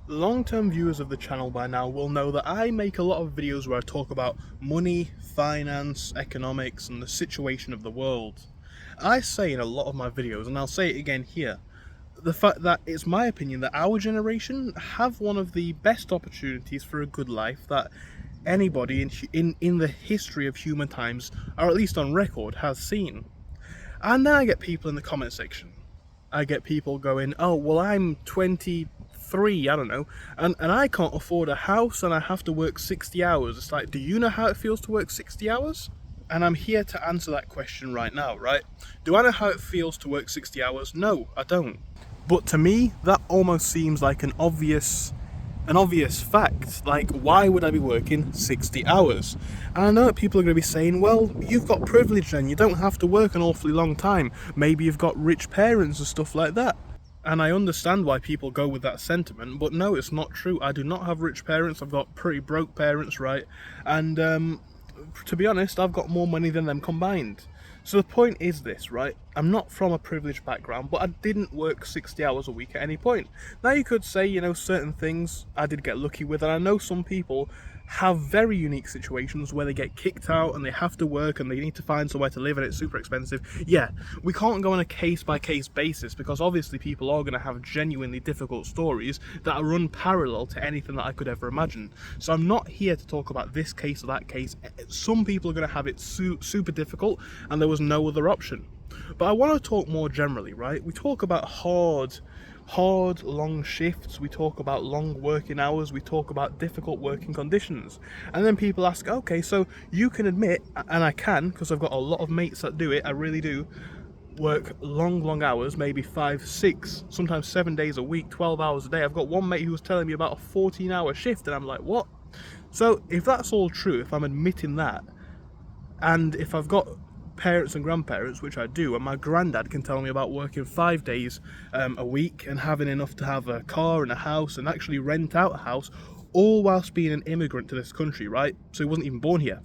Long-term viewers of the channel by now will know that I make a lot of videos where I talk about money, finance, economics, and the situation of the world. I say in a lot of my videos, and I'll say it again here, the fact that it's my opinion that our generation have one of the best opportunities for a good life that anybody in the history of human times, or at least on record, has seen. And then I get people in the comment section. I get people going, oh, well, I'm 23, I don't know, and I can't afford a house and I have to work 60 hours. It's like, do you know how it feels to work 60 hours? And I'm here to answer that question right now, right? Do I know how it feels to work 60 hours? No, I don't. But to me, that almost seems like an obvious fact. Like, why would I be working 60 hours? And I know that people are going to be saying, well, you've got privilege then, you don't have to work an awfully long time. Maybe you've got rich parents and stuff like that. And I understand why people go with that sentiment, but no, it's not true. I do not have rich parents, I've got pretty broke parents, right? And to be honest, I've got more money than them combined. So the point is this, right? I'm not from a privileged background, but I didn't work 60 hours a week at any point. Now you could say, certain things I did get lucky with, and I know some people have very unique situations where they get kicked out and they have to work and they need to find somewhere to live and it's super expensive. Yeah, we can't go on a case by case basis because obviously people are going to have genuinely difficult stories that are unparalleled to anything that I could ever imagine. So I'm not here to talk about this case or that case. Some people are going to have it super difficult and there was no other option. But I want to talk more generally, right? We talk about hard, long shifts, we talk about long working hours, we talk about difficult working conditions. And then people ask, okay, so you can admit, and I can, because I've got a lot of mates that do it, I really do, work long hours, maybe 5, 6, sometimes 7 days a week, 12 hours a day. I've got one mate who was telling me about a 14-hour shift, and I'm like, what? So if that's all true, if I'm admitting that, and if I've got parents and grandparents, which I do, and my granddad can tell me about working 5 days a week and having enough to have a car and a house and actually rent out a house, all whilst being an immigrant to this country, right? So he wasn't even born here.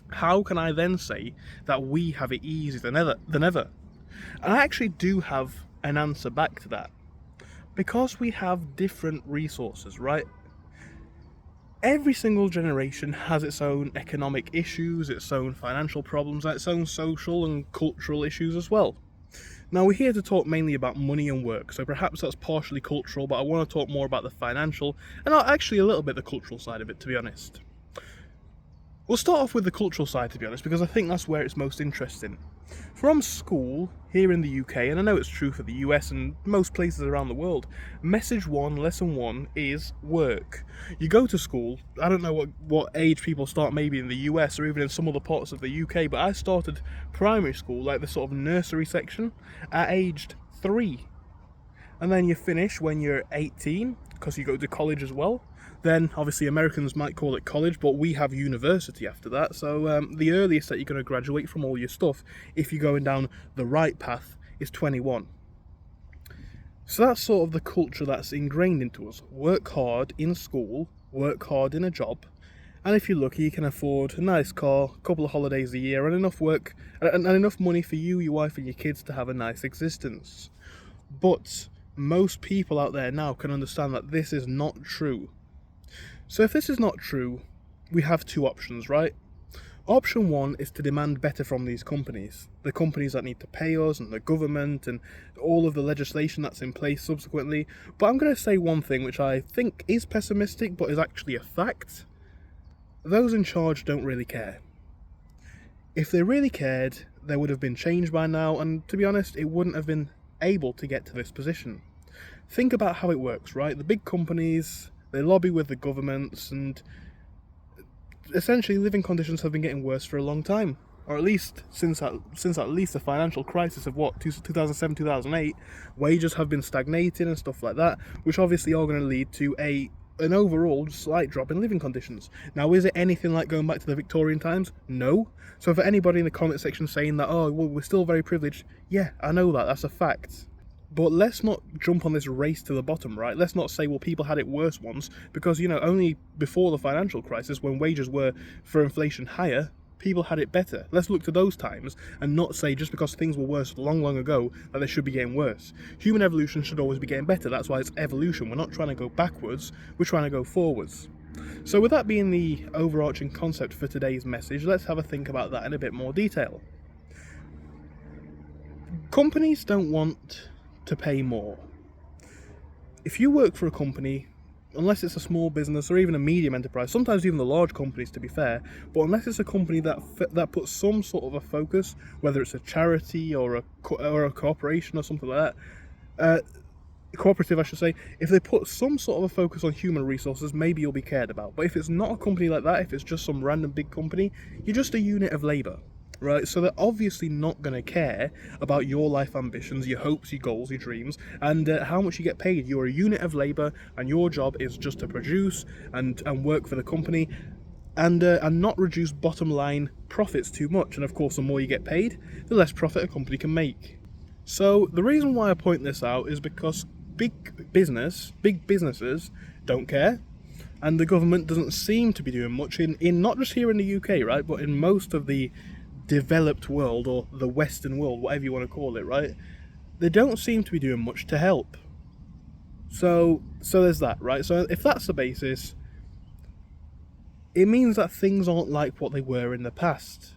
How can I then say that we have it easier than ever? And I actually do have an answer back to that. Because we have different resources, right? Every single generation has its own economic issues, its own financial problems, and its own social and cultural issues as well. Now, we're here to talk mainly about money and work, so perhaps that's partially cultural, but I want to talk more about the financial, and actually a little bit the cultural side of it, to be honest. We'll start off with the cultural side, to be honest, because I think that's where it's most interesting. From school, here in the UK, and I know it's true for the US and most places around the world, message 1, lesson 1 is work. You go to school, I don't know what age people start maybe in the US or even in some other parts of the UK, but I started primary school, like the sort of nursery section, at aged 3. And then you finish when you're 18, because you go to college as well. Then, obviously, Americans might call it college, but we have university after that. So the earliest that you're going to graduate from all your stuff, if you're going down the right path, is 21. So that's sort of the culture that's ingrained into us. Work hard in school, work hard in a job, and if you're lucky, you can afford a nice car, a couple of holidays a year, and enough work, and enough money for you, your wife, and your kids to have a nice existence. But most people out there now can understand that this is not true. So if this is not true, we have two options, right? Option 1 is to demand better from these companies. The companies that need to pay us and the government and all of the legislation that's in place subsequently. But I'm going to say one thing which I think is pessimistic but is actually a fact. Those in charge don't really care. If they really cared, there would have been change by now, and to be honest, it wouldn't have been able to get to this position. Think about how it works, right? The big companies, they lobby with the governments, and essentially living conditions have been getting worse for a long time, or at least since at least the financial crisis of 2007, 2008. Wages have been stagnating and stuff like that, which obviously are going to lead to an overall slight drop in living conditions. Now, is it anything like going back to the Victorian times? No. So for anybody in the comment section saying that, oh, well, we're still very privileged, yeah, I know that's a fact. But let's not jump on this race to the bottom, right? Let's not say, well, people had it worse once, because, only before the financial crisis, when wages were, for inflation, higher, people had it better. Let's look to those times and not say just because things were worse long ago that they should be getting worse. Human evolution should always be getting better. That's why it's evolution. We're not trying to go backwards, we're trying to go forwards. So with that being the overarching concept for today's message, let's have a think about that in a bit more detail. Companies don't want to pay more. If you work for a company, unless it's a small business or even a medium enterprise, sometimes even the large companies to be fair, but unless it's a company that puts some sort of a focus, whether it's a charity or a corporation or something like that, cooperative I should say, if they put some sort of a focus on human resources, maybe you'll be cared about. But if it's not a company like that, if it's just some random big company, you're just a unit of labour. Right, so they're obviously not going to care about your life ambitions, your hopes, your goals, your dreams, and how much you get paid. You're a unit of labour, and your job is just to produce and work for the company, and not reduce bottom line profits too much. And of course, the more you get paid, the less profit a company can make. So the reason why I point this out is because big businesses don't care. And the government doesn't seem to be doing much in not just here in the UK, right, but in most of the developed world, or the Western world, whatever you want to call it, right? They don't seem to be doing much to help. So there's that, right? So if that's the basis, it means that things aren't like what they were in the past.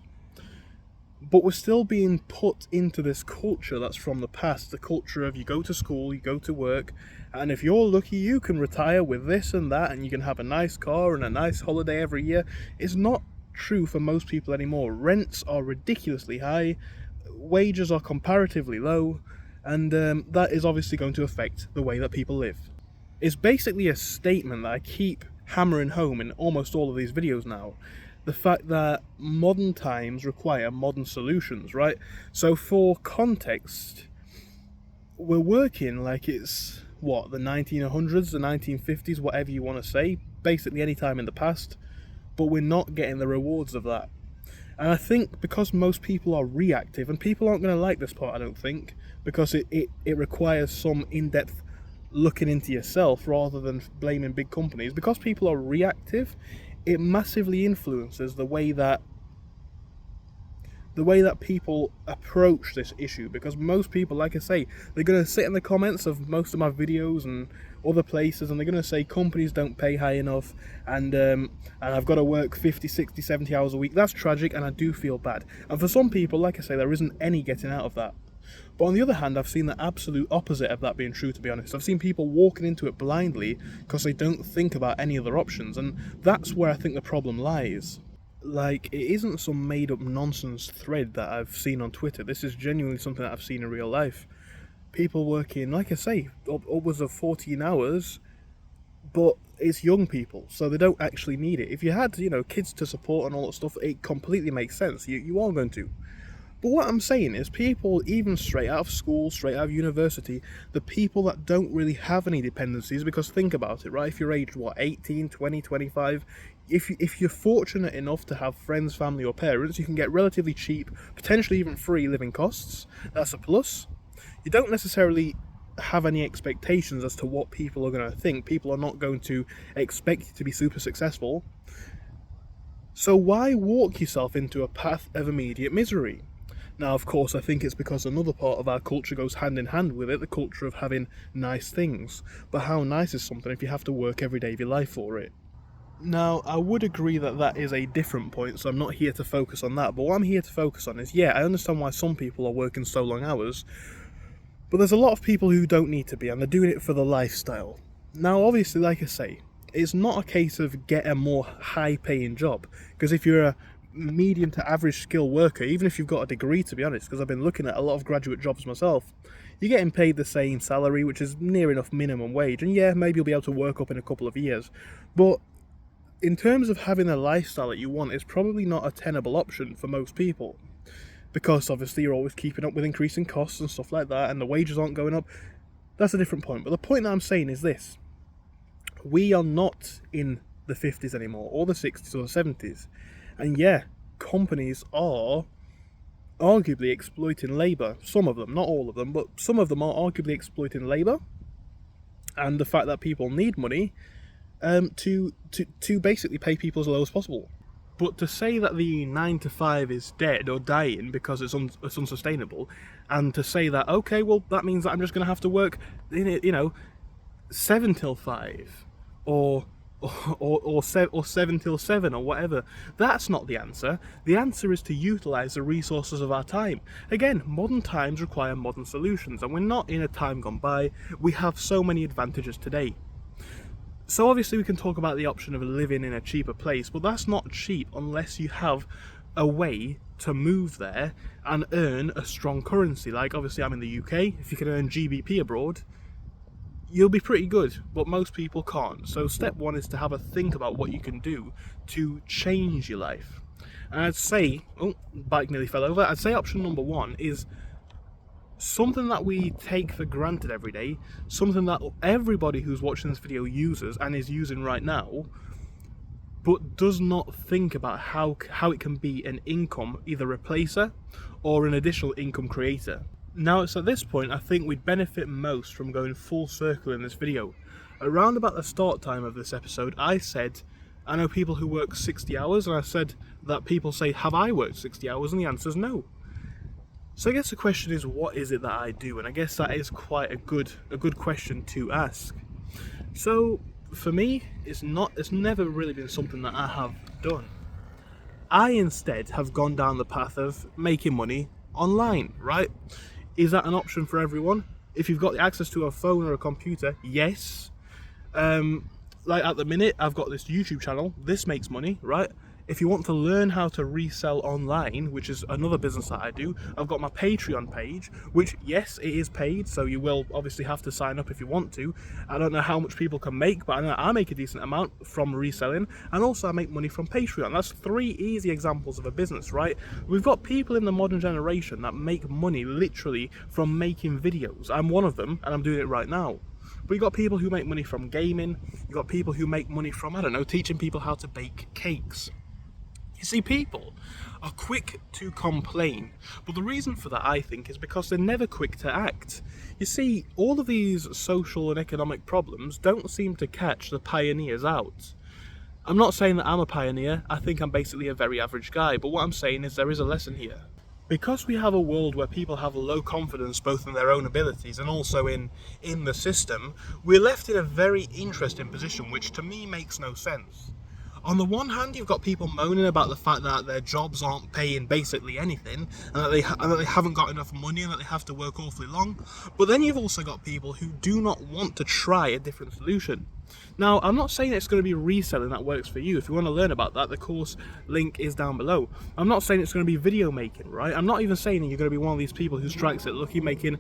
But we're still being put into this culture that's from the past, the culture of you go to school, you go to work, and if you're lucky you can retire with this and that, and you can have a nice car and a nice holiday every year. It's not true for most people anymore. Rents are ridiculously high, wages are comparatively low, and that is obviously going to affect the way that people live. It's basically a statement that I keep hammering home in almost all of these videos now. The fact that modern times require modern solutions, right? So for context, we're working like it's, what, the 1900s, the 1950s, whatever you want to say, basically any time in the past, but we're not getting the rewards of that. And I think because most people are reactive, and people aren't going to like this part, I don't think, because it requires some in-depth looking into yourself rather than blaming big companies. Because people are reactive, it massively influences the way that people approach this issue. Because most people, like I say, they're going to sit in the comments of most of my videos and other places, and they're going to say companies don't pay high enough, and I've got to work 50, 60, 70 hours a week. That's tragic, and I do feel bad. And for some people, like I say, there isn't any getting out of that. But on the other hand, I've seen the absolute opposite of that being true, to be honest. I've seen people walking into it blindly because they don't think about any other options, and that's where I think the problem lies. Like, it isn't some made-up nonsense thread that I've seen on Twitter. This is genuinely something that I've seen in real life. People working, like I say, upwards of 14 hours, but it's young people, so they don't actually need it. If you had, kids to support and all that stuff, it completely makes sense. You are going to. But what I'm saying is, people, even straight out of school, straight out of university, the people that don't really have any dependencies, because think about it, right? If you're aged, 18, 20, 25, if you're fortunate enough to have friends, family, or parents, you can get relatively cheap, potentially even free living costs. That's a plus. You don't necessarily have any expectations as to what people are going to think. People are not going to expect you to be super successful. So why walk yourself into a path of immediate misery? Now, of course, I think it's because another part of our culture goes hand in hand with it, the culture of having nice things. But how nice is something if you have to work every day of your life for it? Now, I would agree that that is a different point, so I'm not here to focus on that. But what I'm here to focus on is, yeah, I understand why some people are working so long hours, but there's a lot of people who don't need to be, and they're doing it for the lifestyle. Now, obviously, like I say, it's not a case of get a more high-paying job, because if you're a medium to average skill worker, even if you've got a degree, to be honest, because I've been looking at a lot of graduate jobs myself, you're getting paid the same salary, which is near enough minimum wage, and yeah, maybe you'll be able to work up in a couple of years, but in terms of having the lifestyle that you want, it's probably not a tenable option for most people. Because obviously you're always keeping up with increasing costs and stuff like that, and the wages aren't going up. That's a different point. But the point that I'm saying is this. We are not in the 50s anymore, or the 60s or the 70s. And yeah, companies are arguably exploiting labour. Some of them, not all of them, but some of them are arguably exploiting labour. And the fact that people need money to basically pay people as low as possible. But to say that the 9 to 5 is dead or dying because it's unsustainable, and to say that, okay, well, that means that I'm just going to have to work, 7 till 5, or 7 till 7, or whatever. That's not the answer. The answer is to utilise the resources of our time. Again, modern times require modern solutions, and we're not in a time gone by. We have so many advantages today. So obviously we can talk about the option of living in a cheaper place, but that's not cheap unless you have a way to move there and earn a strong currency. Like, obviously I'm in the UK, if you can earn GBP abroad, you'll be pretty good, but most people can't. So step one is to have a think about what you can do to change your life. And I'd say, oh, bike nearly fell over, I'd say option number one is something that we take for granted every day, something that everybody who's watching this video uses and is using right now, but does not think about how it can be an income either replacer or an additional income creator. Now it's at this point I think we'd benefit most from going full circle in this video. Around about the start time of this episode, I said I know people who work 60 hours, and I said that people say, have I worked 60 hours? And the answer is no. So I guess the question is, what is it that I do? And I guess that is quite a good question to ask. So for me, it's never really been something that I have done. I instead have gone down the path of making money online, right? Is that an option for everyone? If you've got access to a phone or a computer, yes. Like at the minute, I've got this YouTube channel. This makes money, right? If you want to learn how to resell online, which is another business that I do, I've got my Patreon page, which, yes, it is paid, so you will obviously have to sign up if you want to. I don't know how much people can make, but I know I make a decent amount from reselling, and also I make money from Patreon. That's 3 easy examples of a business, right? We've got people in the modern generation that make money literally from making videos. I'm one of them, and I'm doing it right now. But you've got people who make money from gaming, you've got people who make money from, I don't know, teaching people how to bake cakes. You see, people are quick to complain, but the reason for that, I think, is because they're never quick to act. You see, all of these social and economic problems don't seem to catch the pioneers out. I'm not saying that I'm a pioneer, I think I'm basically a very average guy, but what I'm saying is there is a lesson here. Because we have a world where people have low confidence both in their own abilities and also in the system, we're left in a very interesting position, which to me makes no sense. On the one hand, you've got people moaning about the fact that their jobs aren't paying basically anything, and that they haven't got enough money, and that they have to work awfully long. But then you've also got people who do not want to try a different solution. Now, I'm not saying it's going to be reselling that works for you. If you want to learn about that, the course link is down below. I'm not saying it's going to be video making, right? I'm not even saying you're going to be one of these people who strikes it lucky making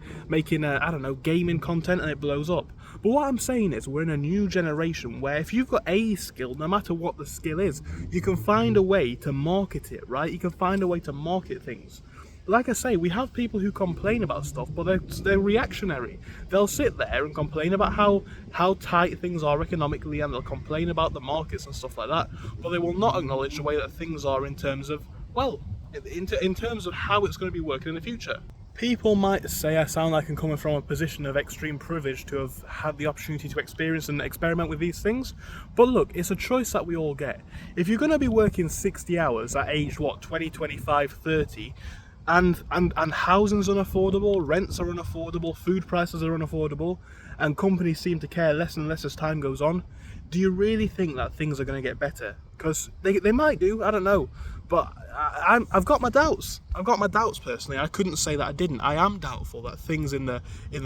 I don't know, gaming content and it blows up. But what I'm saying is we're in a new generation where if you've got a skill, no matter what the skill is, you can find a way to market it, right? You can find a way to market things. Like I say, we have people who complain about stuff, but they're reactionary. They'll sit there and complain about how tight things are economically, and they'll complain about the markets and stuff like that, but they will not acknowledge the way that things are in terms of, well, in terms of how it's going to be working in the future. People might say I sound like I'm coming from a position of extreme privilege to have had the opportunity to experience and experiment with these things, but look, it's a choice that we all get. If you're going to be working 60 hours at age, 20, 25, 30, and housing's unaffordable, rents are unaffordable, food prices are unaffordable, and companies seem to care less and less as time goes on, do you really think that things are going to get better? Because they might do, I don't know, but I've got my doubts. I've got my doubts personally. I couldn't say that I didn't. I am doubtful that things in the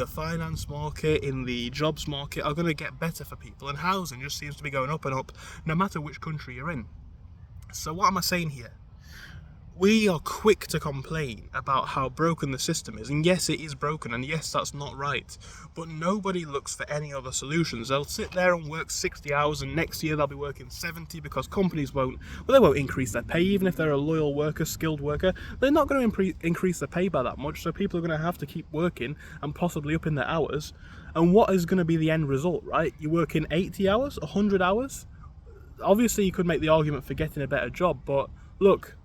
finance market, in the jobs market, are going to get better for people, and housing just seems to be going up and up, no matter which country you're in. So what am I saying here? We are quick to complain about how broken the system is, and yes, it is broken, and yes, that's not right, but nobody looks for any other solutions. They'll sit there and work 60 hours, and next year they'll be working 70 because companies won't increase their pay. Even if they're a loyal worker, skilled worker, they're not going to increase their pay by that much, so people are going to have to keep working and possibly upping their hours. And what is going to be the end result, right? You're working 80 hours, 100 hours? Obviously, you could make the argument for getting a better job, but look,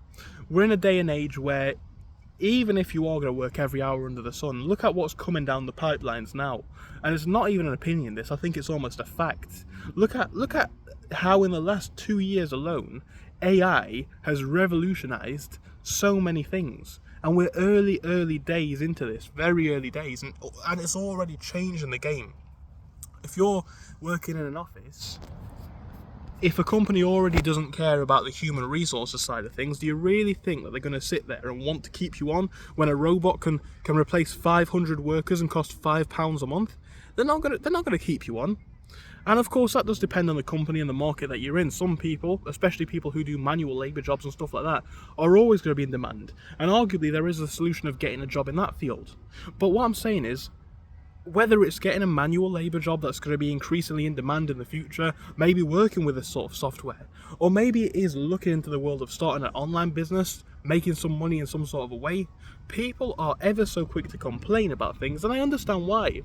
we're in a day and age where even if you are going to work every hour under the sun, look at what's coming down the pipelines now. And it's not even an opinion, this, I think it's almost a fact. Look at how in the last 2 years alone, AI has revolutionized so many things. And we're early days into this, very early days, and it's already changing the game. If you're working in an office, if a company already doesn't care about the human resources side of things, do you really think that they're going to sit there and want to keep you on when a robot can replace 500 workers and cost £5 a month? They're not going to keep you on. And of course that does depend on the company and the market that you're in. Some people, especially people who do manual labour jobs and stuff like that, are always going to be in demand. And arguably there is a solution of getting a job in that field. But what I'm saying is, whether it's getting a manual labour job that's going to be increasingly in demand in the future, maybe working with this sort of software, or maybe it is looking into the world of starting an online business, making some money in some sort of a way, people are ever so quick to complain about things, and I understand why.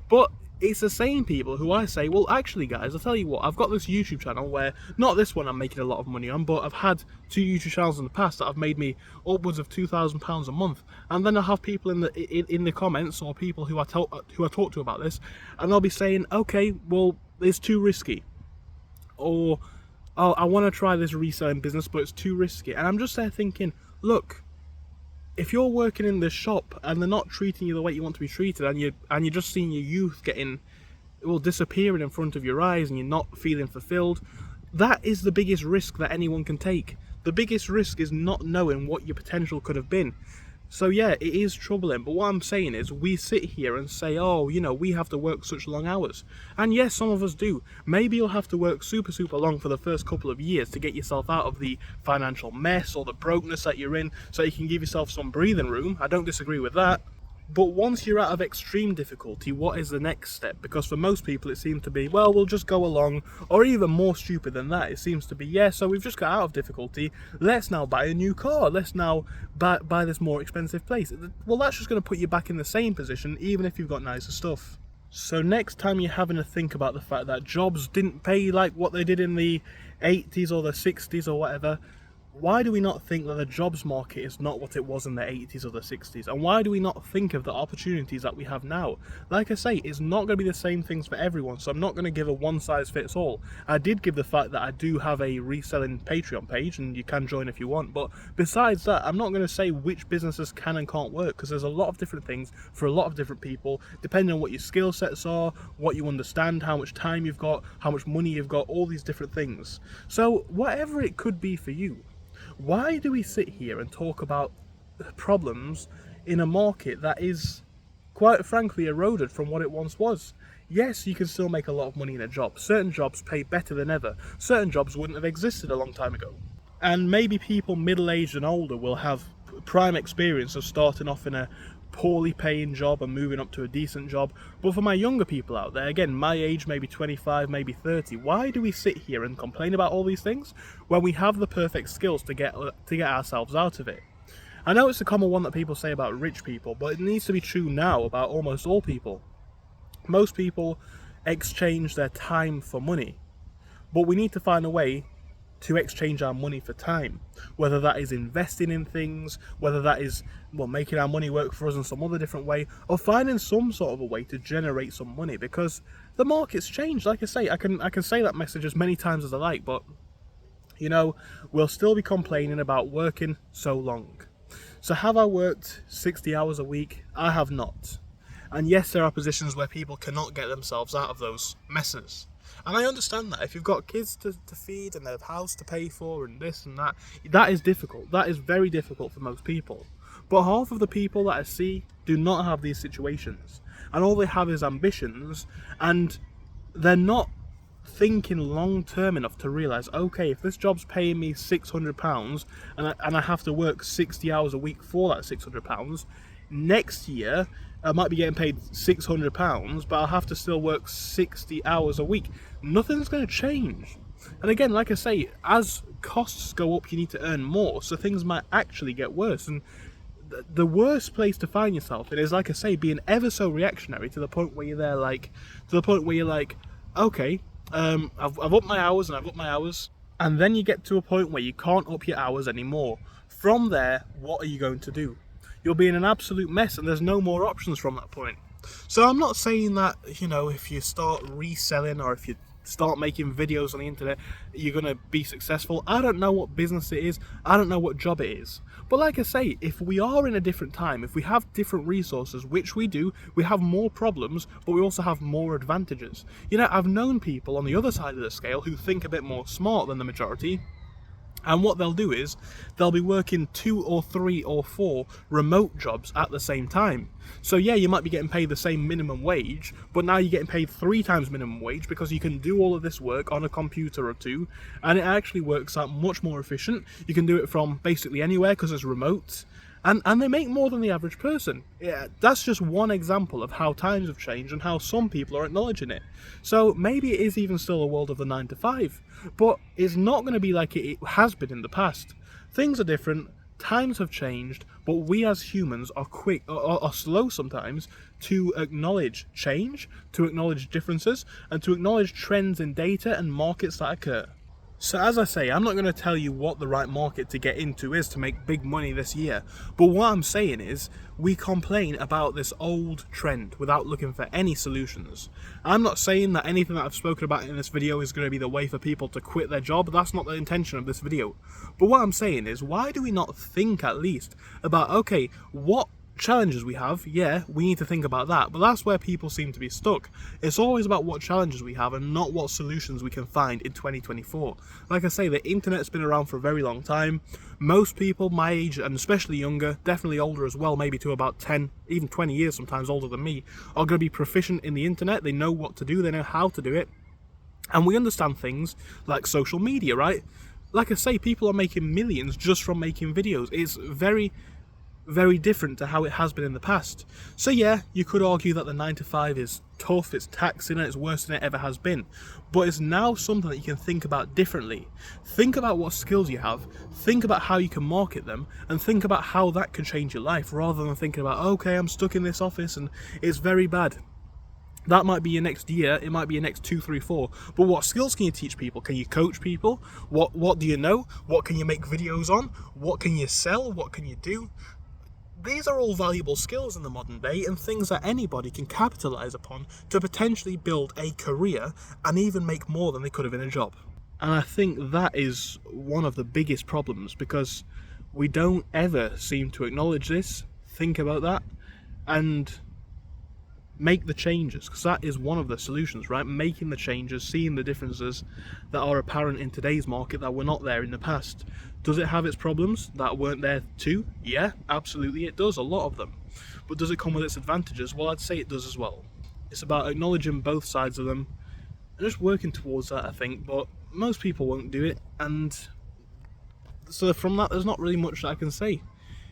But it's the same people who I say, well, actually, guys, I'll tell you what, I've got this YouTube channel where, not this one I'm making a lot of money on, but I've had 2 YouTube channels in the past that have made me upwards of £2,000 a month. And then I have people in the comments, or people who I talk to about this, and they'll be saying, okay, well, it's too risky. Or, oh, I want to try this reselling business, but it's too risky. And I'm just there thinking, look, if you're working in this shop and they're not treating you the way you want to be treated, and you're just seeing your youth getting, well, disappearing in front of your eyes, and you're not feeling fulfilled, that is the biggest risk that anyone can take. The biggest risk is not knowing what your potential could have been. So yeah, it is troubling, but what I'm saying is, we sit here and say, oh, you know, we have to work such long hours. And yes, some of us do. Maybe you'll have to work super long for the first couple of years to get yourself out of the financial mess or the brokenness that you're in, so you can give yourself some breathing room. I don't disagree with that. But once you're out of extreme difficulty, what is the next step? Because for most people it seems to be, well, we'll just go along, or even more stupid than that, it seems to be, yeah, so we've just got out of difficulty, let's now buy a new car, let's now buy this more expensive place. Well, that's just going to put you back in the same position, even if you've got nicer stuff. So next time you're having to think about the fact that jobs didn't pay like what they did in the 80s or the 60s or whatever, why do we not think that the jobs market is not what it was in the 80s or the 60s? And why do we not think of the opportunities that we have now? Like I say, it's not going to be the same things for everyone, so I'm not going to give a one-size-fits-all. I did give the fact that I do have a reselling Patreon page, and you can join if you want, but besides that, I'm not going to say which businesses can and can't work, because there's a lot of different things for a lot of different people, depending on what your skill sets are, what you understand, how much time you've got, how much money you've got, all these different things. So whatever it could be for you, why do we sit here and talk about problems in a market that is, quite frankly, eroded from what it once was? Yes, you can still make a lot of money in a job. Certain jobs pay better than ever. Certain jobs wouldn't have existed a long time ago. And maybe people middle-aged and older will have prime experience of starting off in a poorly paying job and moving up to a decent job. But for my younger people out there, again, my age, maybe 25, maybe 30, why do we sit here and complain about all these things when we have the perfect skills to get ourselves out of it? I know it's a common one that people say about rich people, but it needs to be true now about almost all people. Most people exchange their time for money, but we need to find a way to exchange our money for time, whether that is investing in things, whether that is, well, making our money work for us in some other different way, or finding some sort of a way to generate some money, because the market's changed. Like I say, I can say that message as many times as I like, but you know, we'll still be complaining about working so long. So have I worked 60 hours a week? I have not. And yes, there are positions where people cannot get themselves out of those messes. And I understand that. If you've got kids to feed and a house to pay for and this and that, that is difficult. That is very difficult for most people. But half of the people that I see do not have these situations. And all they have is ambitions, and they're not thinking long term enough to realise, okay, if this job's paying me £600 and I have to work 60 hours a week for that £600, next year I might be getting paid £600, but I'll have to still work 60 hours a week. Nothing's going to change. And again, like I say, as costs go up, you need to earn more, so things might actually get worse. And the worst place to find yourself in is, like I say, being ever so reactionary to the point where you're there, like, okay, I've upped my hours and I've upped my hours, and then you get to a point where you can't up your hours anymore. From there, what are you going to do? You'll be in an absolute mess, and there's no more options from that point. So I'm not saying that, you know, if you start reselling, or if you start making videos on the internet, you're going to be successful. I don't know what business it is, I don't know what job it is. But like I say, if we are in a different time, if we have different resources, which we do, we have more problems, but we also have more advantages. You know, I've known people on the other side of the scale who think a bit more smart than the majority. And what they'll do is, they'll be working 2 or 3 or 4 remote jobs at the same time. So yeah, you might be getting paid the same minimum wage, but now you're getting paid 3 times minimum wage because you can do all of this work on a computer or two, and it actually works out much more efficient. You can do it from basically anywhere because it's remote. And they make more than the average person. Yeah, that's just one example of how times have changed and how some people are acknowledging it. So maybe it is even still a world of the 9 to 5, but it's not going to be like it has been in the past. Things are different, times have changed, but we as humans are are slow sometimes to acknowledge change, to acknowledge differences, and to acknowledge trends in data and markets that occur. So as I say, I'm not going to tell you what the right market to get into is to make big money this year, but what I'm saying is, we complain about this old trend without looking for any solutions. I'm not saying that anything that I've spoken about in this video is going to be the way for people to quit their job. That's not the intention of this video. But what I'm saying is, why do we not think at least about, okay, what challenges we have? Yeah, we need to think about that, but that's where people seem to be stuck. It's always about what challenges we have and not what solutions we can find in 2024. Like I say, the internet's been around for a very long time. Most people my age, and especially younger, definitely older as well, maybe to about 10, even 20 years sometimes older than me, are going to be proficient in the internet. They know what to do, they know how to do it, and we understand things like social media, right? Like I say, people are making millions just from making videos. It's very different to how it has been in the past. So yeah, you could argue that the 9 to 5 is tough, it's taxing, and it's worse than it ever has been. But it's now something that you can think about differently. Think about what skills you have, think about how you can market them, and think about how that can change your life, rather than thinking about, okay, I'm stuck in this office and it's very bad. That might be your next year, it might be your next 2, 3, 4. But what skills can you teach people? Can you coach people? What do you know? What can you make videos on? What can you sell? What can you do? These are all valuable skills in the modern day, and things that anybody can capitalise upon to potentially build a career and even make more than they could have in a job. And I think that is one of the biggest problems, because we don't ever seem to acknowledge this, think about that, and make the changes, because that is one of the solutions, right? Making the changes, seeing the differences that are apparent in today's market that were not there in the past. Does it have its problems that weren't there too? Yeah, absolutely it does, a lot of them. But does it come with its advantages? Well, I'd say it does as well. It's about acknowledging both sides of them and just working towards that, I think, but most people won't do it, and so from that there's not really much that I can say.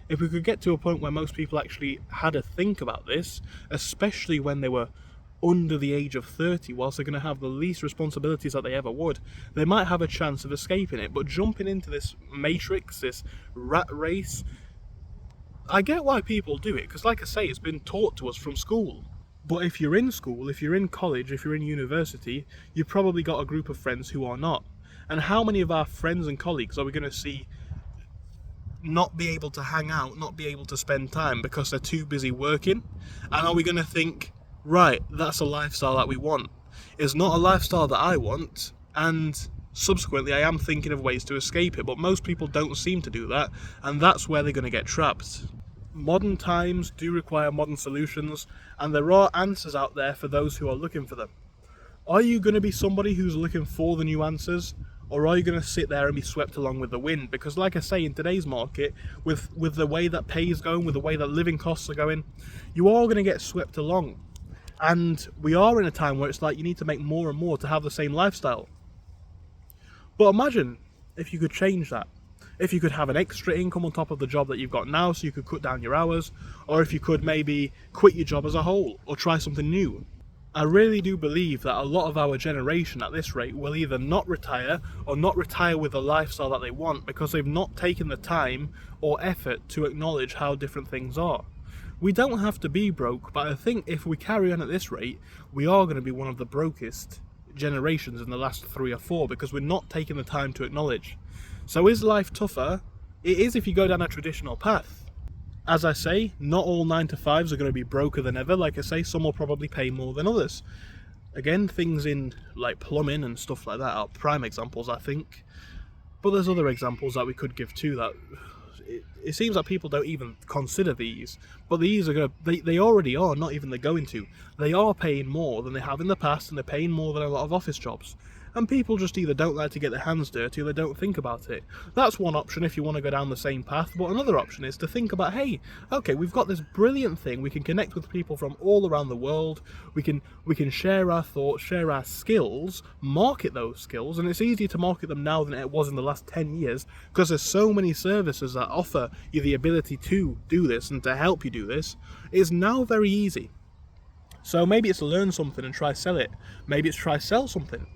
If we could get to a point where most people actually had a think about this, especially when they were under the age of 30, whilst they're going to have the least responsibilities that they ever would, they might have a chance of escaping it. But jumping into this matrix, this rat race, I get why people do it, because like I say, it's been taught to us from school. But if you're in school, if you're in college, if you're in university, you've probably got a group of friends who are not. And how many of our friends and colleagues are we going to see not be able to hang out, not be able to spend time because they're too busy working? And are we going to think, right, that's a lifestyle that we want? It's not a lifestyle that I want, and subsequently I am thinking of ways to escape it, but most people don't seem to do that, and that's where they're going to get trapped. Modern times do require modern solutions, and there are answers out there for those who are looking for them. Are you going to be somebody who's looking for the new answers, or are you going to sit there and be swept along with the wind? Because like I say, in today's market, with the way that pay is going, with the way that living costs are going, you are going to get swept along. And we are in a time where it's like you need to make more and more to have the same lifestyle. But imagine if you could change that. If you could have an extra income on top of the job that you've got now, so you could cut down your hours, or if you could maybe quit your job as a whole, or try something new. I really do believe that a lot of our generation at this rate will either not retire, or not retire with the lifestyle that they want, because they've not taken the time or effort to acknowledge how different things are. We don't have to be broke, but I think if we carry on at this rate, we are going to be one of the brokest generations in the last 3 or 4, because we're not taking the time to acknowledge. So is life tougher? It is if you go down a traditional path. As I say, not all 9 to 5s are going to be broker than ever. Like I say, some will probably pay more than others. Again, things in like plumbing and stuff like that are prime examples, I think. But there's other examples that we could give too that it seems like people don't even consider these, but these are they already are, not even they're going to. They are paying more than they have in the past, and they're paying more than a lot of office jobs. And people just either don't like to get their hands dirty or they don't think about it. That's one option if you want to go down the same path, but another option is to think about, hey, okay, we've got this brilliant thing, we can connect with people from all around the world, we can share our thoughts, share our skills, market those skills, and it's easier to market them now than it was in the last 10 years, because there's so many services that offer you the ability to do this and to help you do this. It's now very easy. So maybe it's learn something and try sell it. Maybe it's try sell something.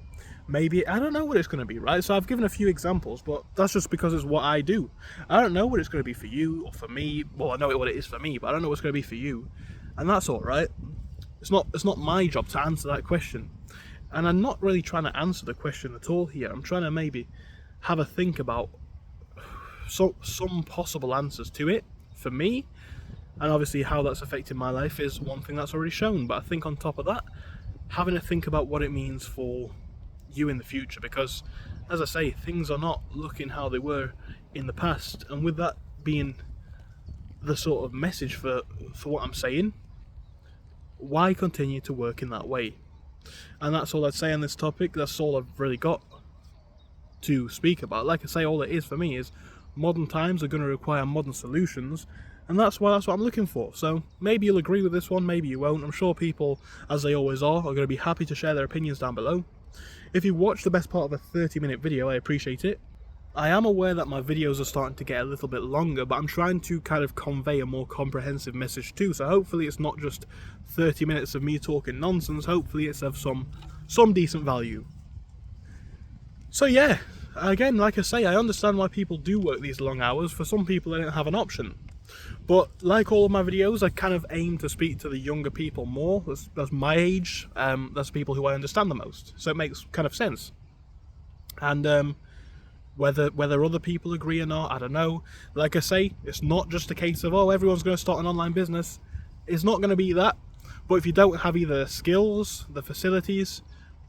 Maybe, I don't know what it's going to be, right? So I've given a few examples, but that's just because it's what I do. I don't know what it's going to be for you or for me. Well, I know what it is for me, but I don't know what's going to be for you. And that's all right. It's not my job to answer that question. And I'm not really trying to answer the question at all here. I'm trying to maybe have a think about some possible answers to it for me. And obviously how that's affected my life is one thing that's already shown. But I think on top of that, having to think about what it means for you in the future, because as I say, things are not looking how they were in the past, and with that being the sort of message for what I'm saying, why continue to work in that way? And that's all I'd say on this topic. That's all I've really got to speak about. Like I say, all it is for me is modern times are going to require modern solutions, and that's what I'm looking for. So maybe you'll agree with this one, maybe you won't. I'm sure people, as they always are going to be happy to share their opinions down below. If you watched the best part of a 30-minute video, I appreciate it. I am aware that my videos are starting to get a little bit longer, but I'm trying to kind of convey a more comprehensive message too, so hopefully it's not just 30 minutes of me talking nonsense, hopefully it's of some decent value. So yeah, again, like I say, I understand why people do work these long hours. For some people they don't have an option. But like all of my videos, I kind of aim to speak to the younger people more. That's my age. That's people who I understand the most. So it makes kind of sense. And whether other people agree or not, I don't know. Like I say, it's not just a case of, oh, everyone's going to start an online business. It's not going to be that. But if you don't have either the skills, the facilities,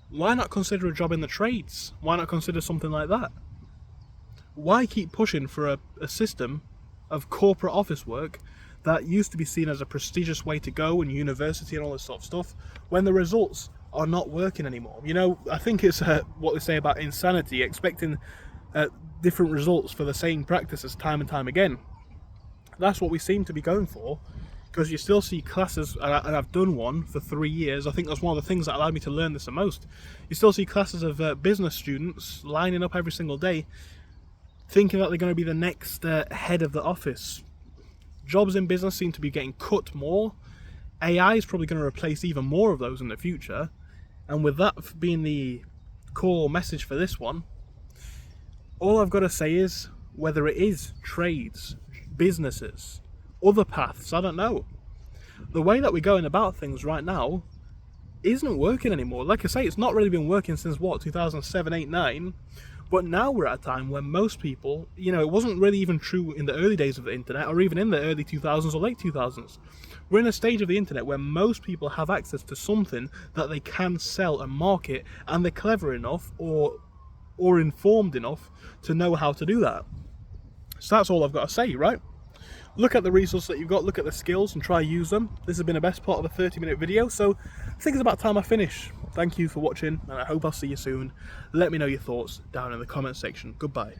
why not consider a job in the trades? Why not consider something like that? Why keep pushing for a system of corporate office work that used to be seen as a prestigious way to go, and university and all this sort of stuff, when the results are not working anymore? You know, I think it's what they say about insanity, expecting different results for the same practices time and time again. That's what we seem to be going for, because you still see classes, and I've done one for 3 years. I think that's one of the things that allowed me to learn this the most. You still see classes of business students lining up every single day, thinking that they're going to be the next head of the office. Jobs in business seem to be getting cut more. AI is probably going to replace even more of those in the future. And with that being the core message for this one, all I've got to say is, whether it is trades, businesses, other paths, I don't know, the way that we're going about things right now isn't working anymore. Like I say, it's not really been working since, what, 2007, 8, 9? But now we're at a time when most people, you know, it wasn't really even true in the early days of the internet, or even in the early 2000s or late 2000s. We're in a stage of the internet where most people have access to something that they can sell and market, and they're clever enough or informed enough to know how to do that. So that's all I've got to say, right? Look at the resources that you've got, look at the skills and try use them. This has been the best part of a 30-minute video, so I think it's about time I finish. Thank you for watching, and I hope I'll see you soon. Let me know your thoughts down in the comment section. Goodbye.